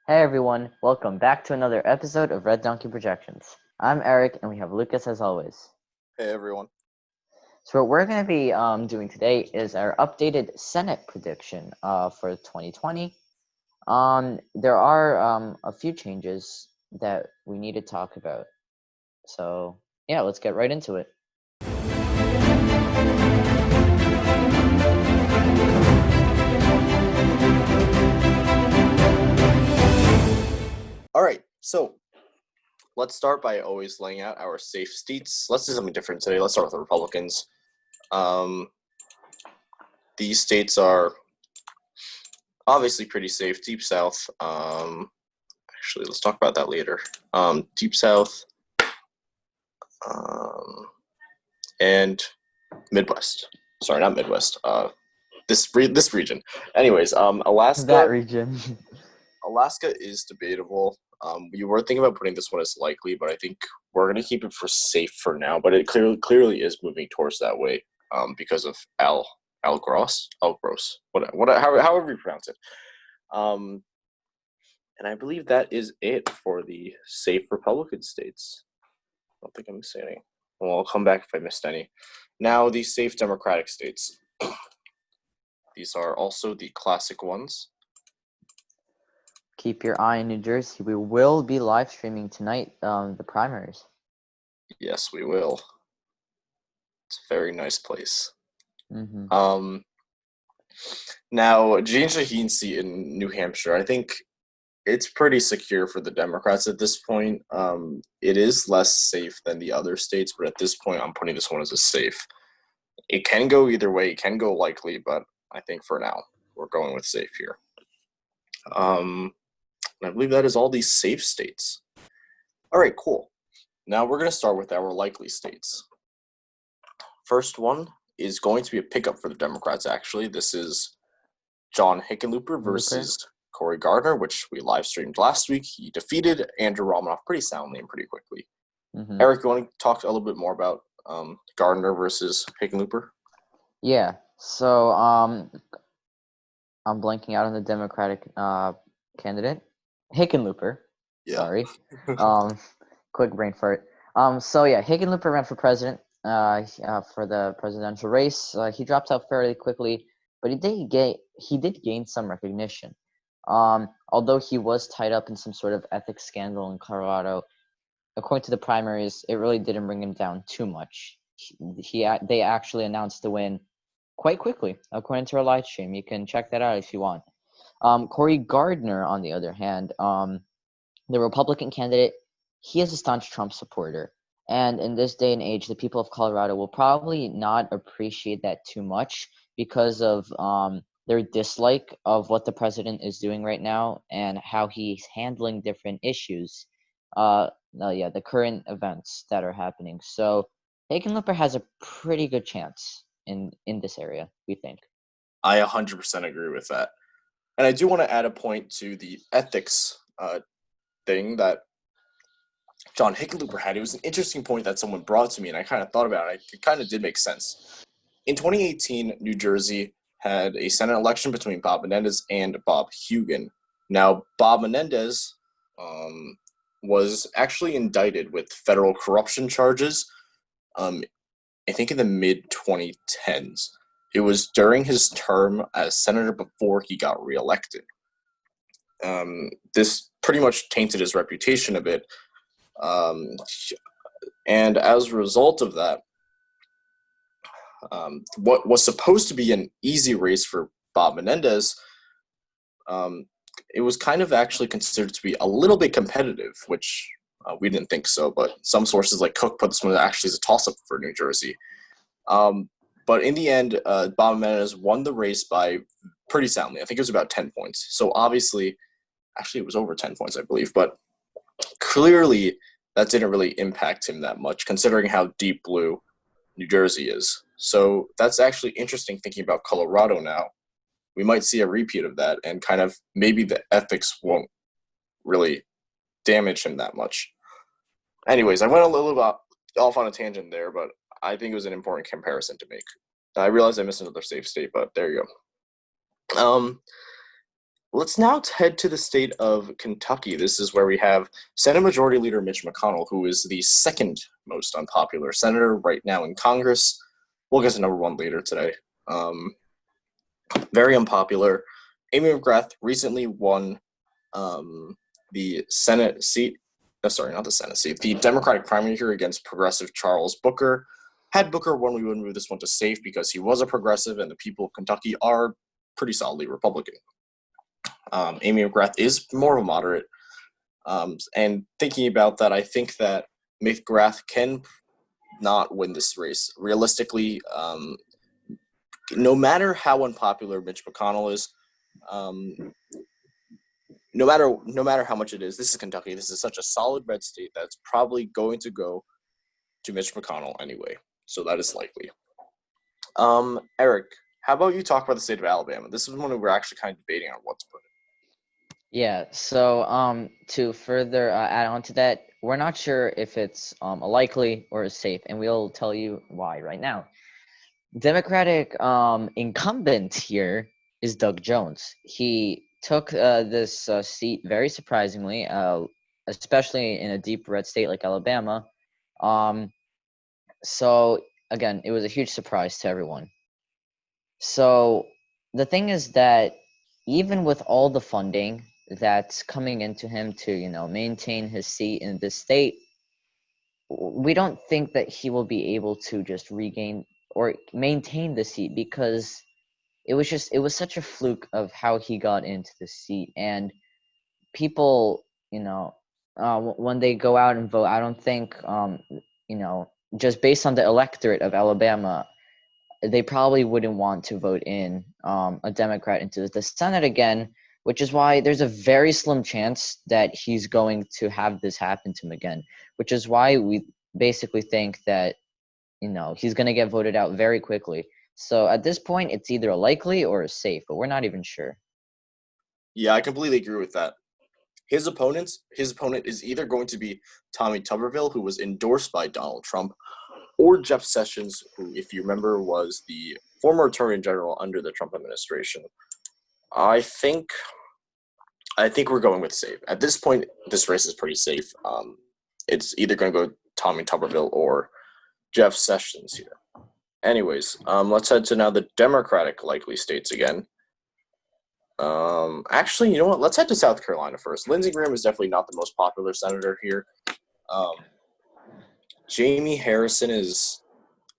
Hey everyone, welcome back to another episode of Red Donkey Projections. I'm Eric, and we have Lucas as always. Hey everyone. So what we're going to be doing today is our updated Senate prediction for 2020. There are a few changes that we need to talk about. So yeah, let's get right into it. All right, so let's start by always laying out our safe states. Let's do something different today. Let's start with the Republicans. These states are obviously pretty safe. Deep South. Actually, let's talk about that later. Deep South and Midwest. Sorry, not Midwest. This region. Anyways, Alaska. That region. Alaska is debatable. We were thinking about putting this one as likely, but I think we're going to keep it for safe for now. But it clearly is moving towards that way because of Gross, however you pronounce it. And I believe that is it for the safe Republican states. I don't think I'm missing any. Well, I'll come back if I missed any. Now, the safe Democratic states. These are also the classic ones. Keep your eye on New Jersey. We will be live streaming tonight the primaries. Yes, we will. It's a very nice place. Mm-hmm. Now, Jean Shaheen's seat in New Hampshire, I think it's pretty secure for the Democrats at this point. It is less safe than the other states, but at this point, I'm putting this one as a safe. It can go either way. It can go likely, but I think for now, we're going with safe here. I believe that is all these safe states. All right, cool. Now we're going to start with our likely states. First one is going to be a pickup for the Democrats, actually. This is John Hickenlooper versus Cory Gardner, which we live streamed last week. He defeated Andrew Romanoff pretty soundly and pretty quickly. Mm-hmm. Eric, you want to talk a little bit more about Gardner versus Hickenlooper? Yeah, so I'm blanking out on the Democratic candidate. Hickenlooper. Yeah. Sorry. Quick brain fart. So yeah, Hickenlooper ran for president for the presidential race. He dropped out fairly quickly, but he did gain some recognition. Although he was tied up in some sort of ethics scandal in Colorado, according to the primaries, it really didn't bring him down too much. They actually announced the win quite quickly, according to our live stream. You can check that out if you want. Cory Gardner, on the other hand, the Republican candidate, he is a staunch Trump supporter. And in this day and age, the people of Colorado will probably not appreciate that too much because of their dislike of what the president is doing right now and how he's handling different issues. The current events that are happening. So Hickenlooper has a pretty good chance in this area, we think. I 100% agree with that. And I do want to add a point to the ethics thing that John Hickenlooper had. It was an interesting point that someone brought to me, and I kind of thought about it. It kind of did make sense. In 2018, New Jersey had a Senate election between Bob Menendez and Bob Hugin. Now, Bob Menendez was actually indicted with federal corruption charges, I think in the mid-2010s. It was during his term as senator before he got reelected. This pretty much tainted his reputation a bit. And as a result of that, what was supposed to be an easy race for Bob Menendez, it was kind of actually considered to be a little bit competitive, which we didn't think so. But some sources like Cook put this one actually as a toss-up for New Jersey. But in the end, Bob Menendez won the race by pretty soundly. I think it was about 10 points. So obviously, actually it was over 10 points, I believe. But clearly, that didn't really impact him that much, considering how deep blue New Jersey is. So that's actually interesting thinking about Colorado now. We might see a repeat of that, and kind of maybe the ethics won't really damage him that much. Anyways, I went a little bit off on a tangent there, but I think it was an important comparison to make. I realized I missed another safe state, but there you go. Let's now head to the state of Kentucky. This is where we have Senate Majority Leader Mitch McConnell, who is the second most unpopular senator right now in Congress. We'll get to number one later today. Very unpopular. Amy McGrath recently won the Senate seat. Sorry, not the Senate seat. The Democratic primary here against progressive Charles Booker. Had Booker won, we would move this one to safe because he was a progressive and the people of Kentucky are pretty solidly Republican. Amy McGrath is more of a moderate. And thinking about that, I think that McGrath can not win this race. Realistically, no matter how unpopular Mitch McConnell is, no matter how much it is, this is Kentucky. This is such a solid red state that's probably going to go to Mitch McConnell anyway. So that is likely. Eric, how about you talk about the state of Alabama? This is one we're actually kind of debating on what to put in. Yeah, so to further add on to that, we're not sure if it's a likely or a safe, and we'll tell you why right now. Democratic incumbent here is Doug Jones. He took this seat very surprisingly, especially in a deep red state like Alabama. So again, it was a huge surprise to everyone. So the thing is that even with all the funding that's coming into him to, maintain his seat in this state, we don't think that he will be able to just regain or maintain the seat because it was such a fluke of how he got into the seat. And people, when they go out and vote, I don't think, just based on the electorate of Alabama, they probably wouldn't want to vote in a Democrat into the Senate again, which is why there's a very slim chance that he's going to have this happen to him again, which is why we basically think that, he's going to get voted out very quickly. So at this point, it's either a likely or a safe, but we're not even sure. Yeah, I completely agree with that. His opponent is either going to be Tommy Tuberville, who was endorsed by Donald Trump, or Jeff Sessions, who, if you remember, was the former Attorney General under the Trump administration. I think we're going with safe. At this point, this race is pretty safe. It's either going to go Tommy Tuberville or Jeff Sessions here. Anyways, let's head to now the Democratic likely states again. Actually, you know what? Let's head to South Carolina first. Lindsey Graham is definitely not the most popular senator here. Jamie Harrison is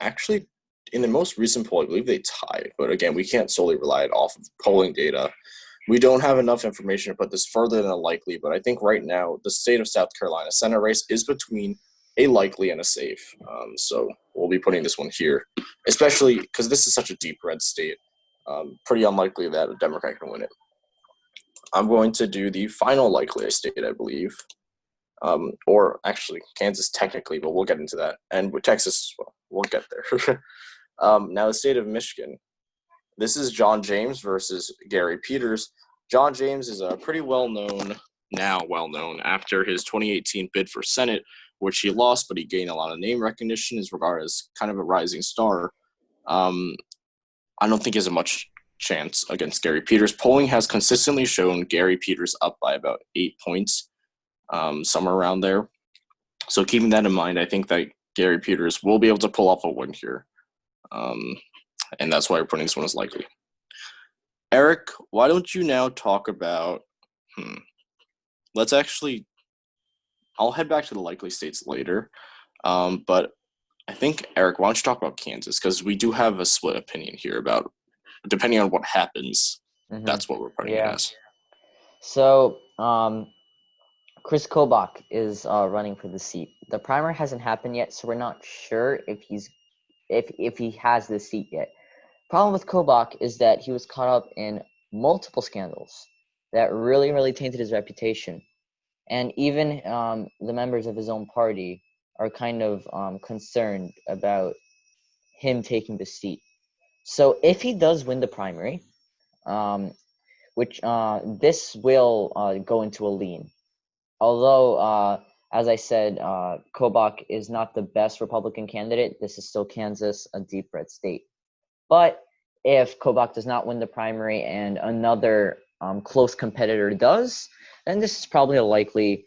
actually, in the most recent poll, I believe they tied. But again, we can't solely rely off of polling data. We don't have enough information to put this further than a likely, but I think right now the state of South Carolina Senate race is between a likely and a safe. So we'll be putting this one here, especially because this is such a deep red state. Pretty unlikely that a Democrat can win it. I'm going to do the final likely state, I believe. Or actually Kansas technically, but we'll get into that. And with Texas, well, we'll get there. Now the state of Michigan. This is John James versus Gary Peters. John James is pretty well-known after his 2018 bid for Senate, which he lost, but he gained a lot of name recognition, is regarded as kind of a rising star. I don't think he has a much chance against Gary Peters. Polling has consistently shown Gary Peters up by about 8 points, somewhere around there. So keeping that in mind, I think that Gary Peters will be able to pull off a win here. And that's why we're putting this one as likely. Eric, why don't you now talk about I'll head back to the likely states later. But I think, Eric, why don't you talk about Kansas? Because we do have a split opinion here about, depending on what happens, that's what we're putting it as. So, Chris Kobach is running for the seat. The primary hasn't happened yet, so we're not sure if he has the seat yet. Problem with Kobach is that he was caught up in multiple scandals that really, really tainted his reputation. And even the members of his own party are kind of concerned about him taking the seat. So if he does win the primary, which this will go into a lean. Although, as I said, Kobach is not the best Republican candidate. This is still Kansas, a deep red state. But if Kobach does not win the primary and another close competitor does, then this is probably a likely,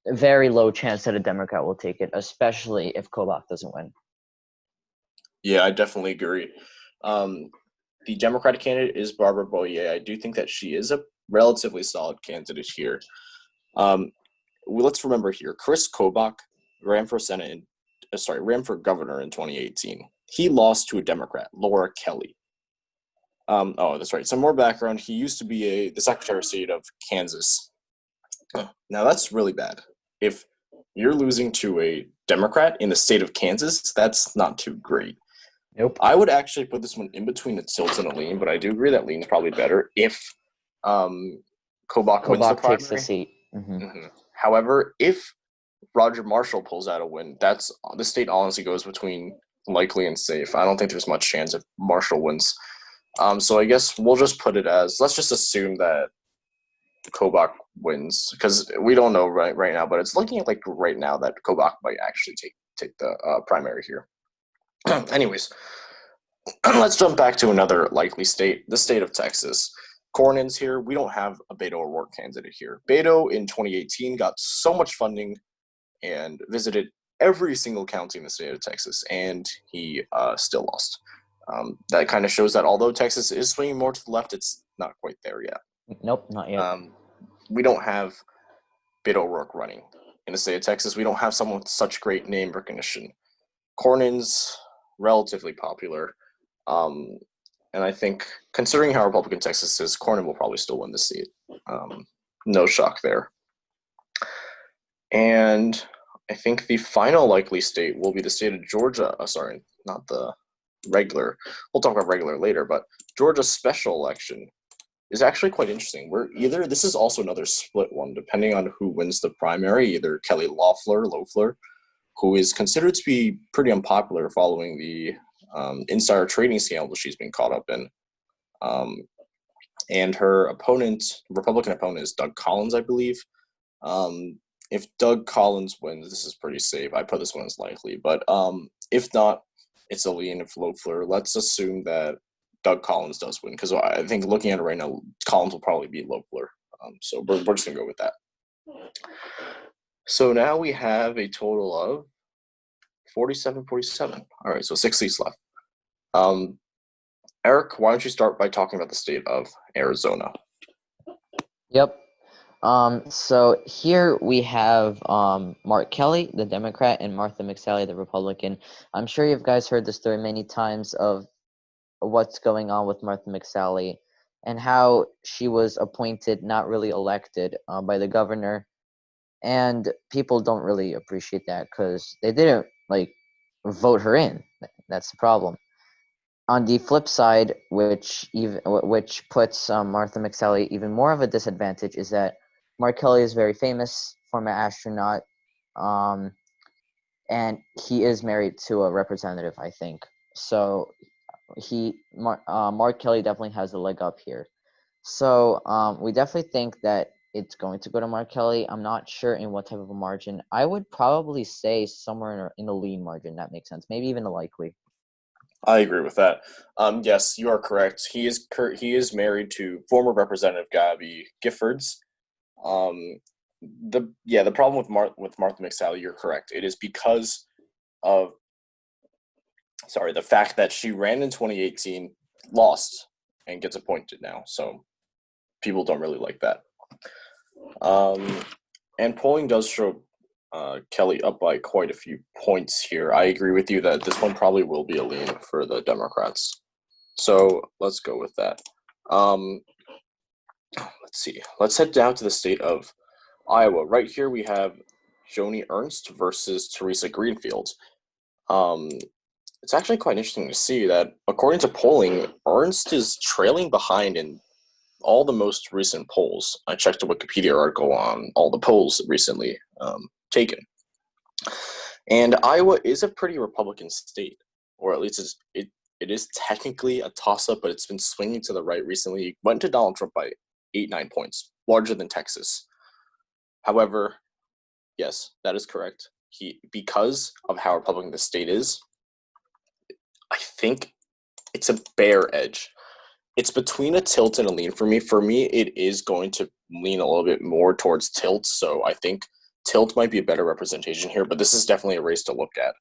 very low chance that a Democrat will take it, especially if Kobach doesn't win. Yeah, I definitely agree. The Democratic candidate is Barbara Boyer. I do think that she is a relatively solid candidate here. Let's remember here, Chris Kobach ran for governor in 2018. He lost to a Democrat, Laura Kelly. That's right. Some more background. He used to be the Secretary of State of Kansas. Now, that's really bad. If you're losing to a Democrat in the state of Kansas, that's not too great. Nope. I would actually put this one in between a tilt and a lean, but I do agree that lean's probably better if Kobach wins the primary. Takes the seat. Mm-hmm. Mm-hmm. However, if Roger Marshall pulls out a win, the state honestly goes between likely and safe. I don't think there's much chance if Marshall wins. So I guess we'll just put it as, let's just assume that Kobach wins, because we don't know right now, but it's looking like right now that Kobach might actually take the primary here. Anyways, let's jump back to another likely state, the state of Texas. Cornyn's here. We don't have a Beto O'Rourke candidate here. Beto in 2018 got so much funding and visited every single county in the state of Texas, and he still lost. That kind of shows that although Texas is swinging more to the left, it's not quite there yet. Nope, not yet. We don't have Beto O'Rourke running in the state of Texas. We don't have someone with such great name recognition. Cornyn's relatively popular. And I think, considering how Republican Texas is, Cornyn will probably still win the seat. No shock there. And I think the final likely state will be the state of Georgia. Sorry, not the regular. We'll talk about regular later, but Georgia's special election is actually quite interesting. This is also another split one, depending on who wins the primary, either Kelly Loeffler, who is considered to be pretty unpopular following the insider trading scandal she's been caught up in. And her Republican opponent, is Doug Collins, I believe. If Doug Collins wins, this is pretty safe. I put this one as likely. But if not, it's a lean of Loeffler. Let's assume that Doug Collins does win, because I think looking at it right now, Collins will probably beat Loeffler. So we're just going to go with that. So now we have a total of 47. All right, so 6 seats left. Eric, why don't you start by talking about the state of Arizona? Yep. So here we have Mark Kelly, the Democrat, and Martha McSally, the Republican. I'm sure you guys heard the story many times of what's going on with Martha McSally and how she was appointed, not really elected, by the governor. And people don't really appreciate that because they didn't vote her in. That's the problem. On the flip side, which puts Martha McSally even more of a disadvantage, is that Mark Kelly is very famous, former astronaut, and he is married to a representative, I think. So Mark Kelly definitely has a leg up here. So we definitely think that it's going to go to Mark Kelly. I'm not sure in what type of a margin. I would probably say somewhere in the lean margin. That makes sense. Maybe even a likely. I agree with that. Yes, you are correct. He is married to former Representative Gabby Giffords. The problem with Martha McSally, you're correct. It is because of the fact that she ran in 2018, lost, and gets appointed now. So people don't really like that. And polling does show Kelly up by quite a few points here. I agree with you that this one probably will be a lean for the Democrats. So let's go with that. Let's see. Let's head down to the state of Iowa. Right here we have Joni Ernst versus Teresa Greenfield. It's actually quite interesting to see that, according to polling, Ernst is trailing behind in all the most recent polls. I checked a Wikipedia article on all the polls recently taken. And Iowa is a pretty Republican state, or at least it is technically a toss-up, but it's been swinging to the right recently. It went to Donald Trump by 8-9 points, larger than Texas. However, yes, that is correct. Because of how Republican the state is, I think it's a bare edge. It's between a tilt and a lean for me. For me, it is going to lean a little bit more towards tilt. So I think tilt might be a better representation here, but this is definitely a race to look at.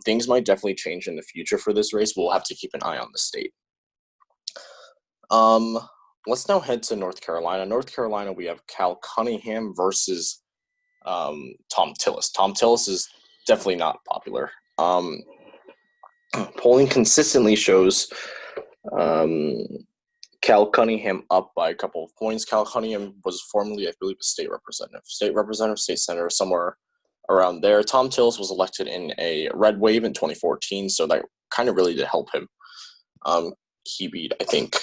Things might definitely change in the future for this race. We'll have to keep an eye on the state. Let's now head to North Carolina. North Carolina, we have Cal Cunningham versus Tom Tillis. Tom Tillis is definitely not popular. Polling consistently shows Cal Cunningham up by a couple of points. Cal Cunningham was formerly, I believe, a state representative, state senator, somewhere around there. Tom Tillis was elected in a red wave in 2014, so that kind of really did help him. He beat, I think,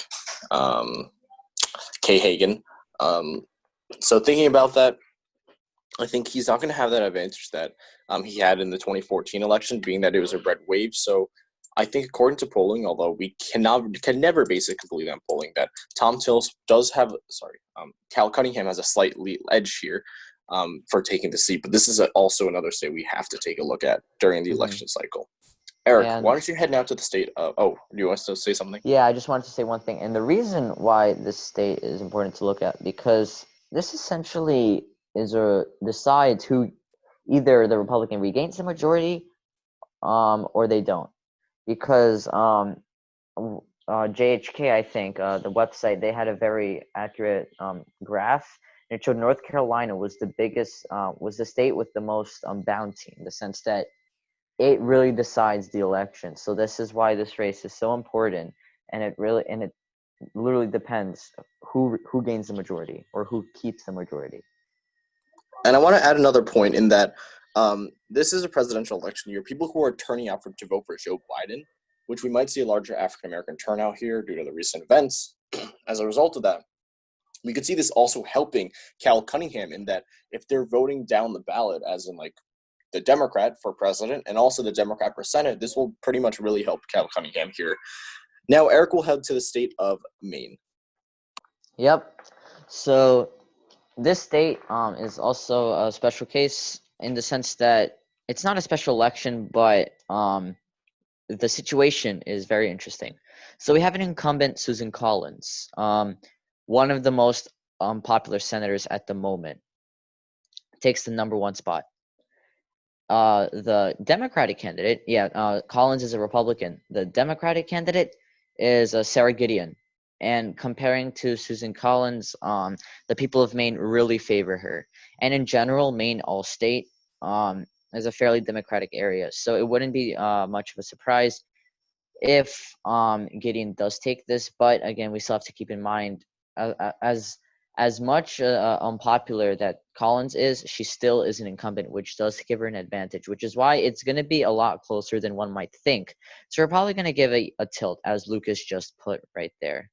Kay Hagan. So thinking about that, I think he's not going to have that advantage that he had in the 2014 election, being that it was a red wave. So I think, according to polling, although we can never basically believe on polling, that Tom Tillis does have, Cal Cunningham has a slight edge here for taking the seat. But this is also another state we have to take a look at during the election cycle. Eric, why don't you head now to the state of, do you want to say something? Yeah, I just wanted to say one thing. And the reason why this state is important to look at, because this essentially decides who either the Republican regains the majority or they don't. Because JHK, I think, the website, they had a very accurate graph. And it showed North Carolina was the biggest, was the state with the most bounty, in the sense that it really decides the election. So this is why this race is so important, and it literally depends who gains the majority or who keeps the majority. And I want to add another point in that this is a presidential election year. People who are turning out to vote for Joe Biden, which we might see a larger African-American turnout here due to the recent events. As a result of that, we could see this also helping Cal Cunningham in that if they're voting down the ballot, as in like the Democrat for president and also the Democrat for Senate, this will pretty much really help Cal Cunningham here. Now, Eric will head to the state of Maine. Yep. So this state is also a special case in the sense that it's not a special election, but the situation is very interesting. So we have an incumbent, Susan Collins, one of the most popular senators at the moment, takes the number one spot. The Democratic candidate, Collins is a Republican. The Democratic candidate is Sarah Gideon. And comparing to Susan Collins, the people of Maine really favor her. And in general, Maine all-state is a fairly Democratic area. So it wouldn't be much of a surprise if Gideon does take this. But again, we still have to keep in mind, as much unpopular that Collins is, she still is an incumbent, which does give her an advantage, which is why it's going to be a lot closer than one might think. So we're probably going to give a tilt, as Lucas just put right there.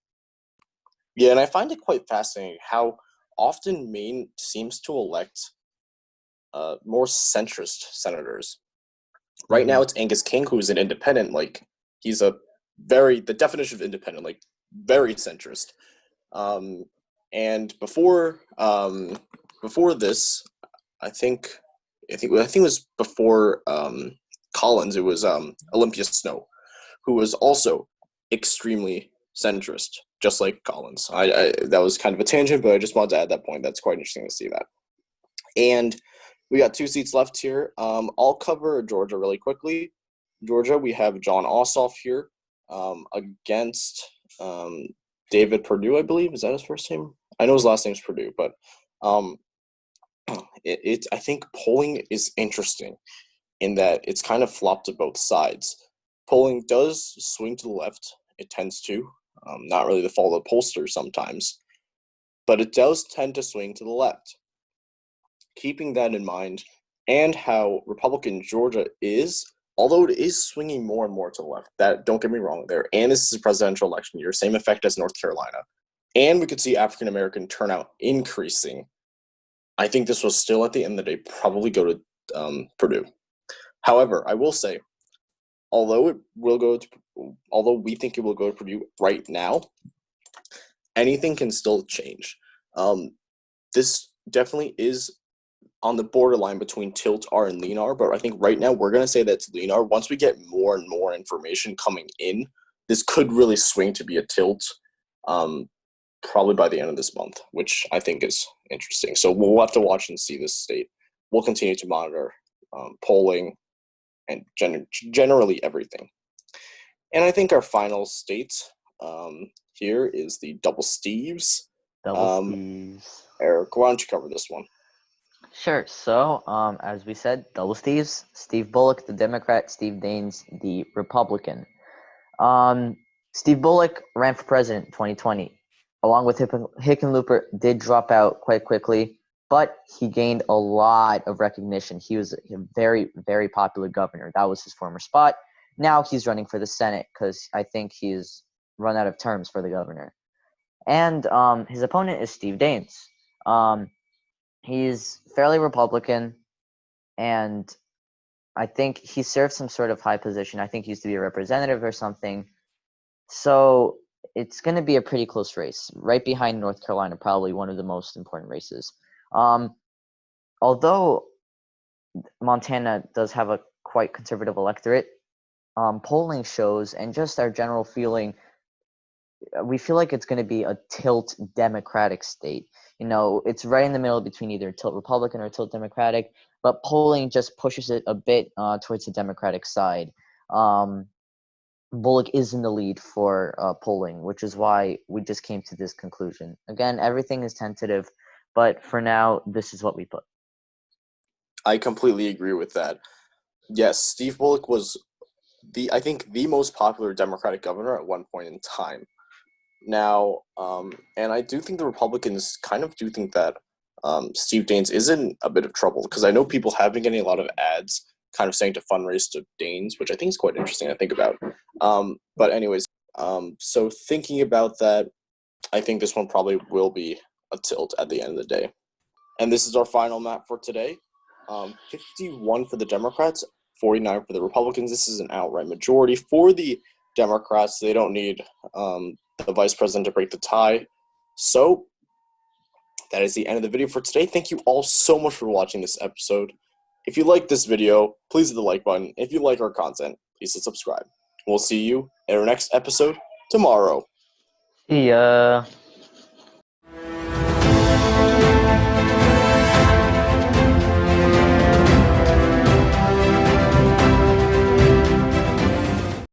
Yeah, and I find it quite fascinating how often Maine seems to elect more centrist senators. Right now, it's Angus King, who is an independent. Like, he's the definition of independent, like, very centrist. And before this, I think it was before Collins. It was Olympia Snowe, who was also extremely centrist, just like Collins. I that was kind of a tangent, but I just wanted to add that point. That's quite interesting to see that. And we got 2 seats left here. I'll cover Georgia really quickly. Georgia, we have John Ossoff here against David Perdue, I believe. Is that his first name? I know his last name's Perdue, but I think polling is interesting in that it's kind of flopped to both sides. Polling does swing to the left. It tends to. Not really the fault of the pollsters sometimes, but it does tend to swing to the left. Keeping that in mind, and how Republican Georgia is, although it is swinging more and more to the left, that, don't get me wrong there, and this is a presidential election year, same effect as North Carolina, and we could see African-American turnout increasing, I think this will still, at the end of the day, probably go to Purdue. However, I will say, although we think it will go to Purdue right now, anything can still change. This definitely is on the borderline between tilt R and lean R, but I think right now we're going to say that it's lean R. Once we get more and more information coming in, this could really swing to be a tilt. probably by the end of this month, which I think is interesting. So we'll have to watch and see this state. We'll continue to monitor polling and generally everything. And I think our final state here is the Double Steves. Eric, why don't you cover this one? Sure. So, as we said, Double Steves. Steve Bullock, the Democrat. Steve Daines, the Republican. Steve Bullock ran for president in 2020. Along with Hickenlooper, did drop out quite quickly, but he gained a lot of recognition. He was a very, very popular governor. That was his former spot. Now he's running for the Senate because I think he's run out of terms for the governor. And his opponent is Steve Daines. He's fairly Republican, and I think he served some sort of high position. I think he used to be a representative or something. So it's going to be a pretty close race, right behind North Carolina, probably one of the most important races. Although Montana does have a quite conservative electorate, polling shows and just our general feeling, we feel like it's going to be a tilt Democratic state. You know, it's right in the middle between either tilt Republican or tilt Democratic, but polling just pushes it a bit towards the Democratic side. Bullock is in the lead for polling, which is why we just came to this conclusion. Again, everything is tentative, but for now, this is what we put. I completely agree with that. Yes, Steve Bullock was I think the most popular Democratic governor at one point in time. Now, and I do think the Republicans kind of do think that Steve Daines is in a bit of trouble, because I know people have been getting a lot of ads kind of saying to fundraise to Daines, which I think is quite interesting to think about. But anyways, so thinking about that, I think this one probably will be a tilt at the end of the day. And this is our final map for today. 51 for the Democrats, 49 for the Republicans. This is an outright majority for the Democrats. They don't need the vice president to break the tie. So that is the end of the video for today. Thank you all so much for watching this episode. If you like this video, please hit the like button. If you like our content, please hit subscribe. We'll see you in our next episode tomorrow. See ya.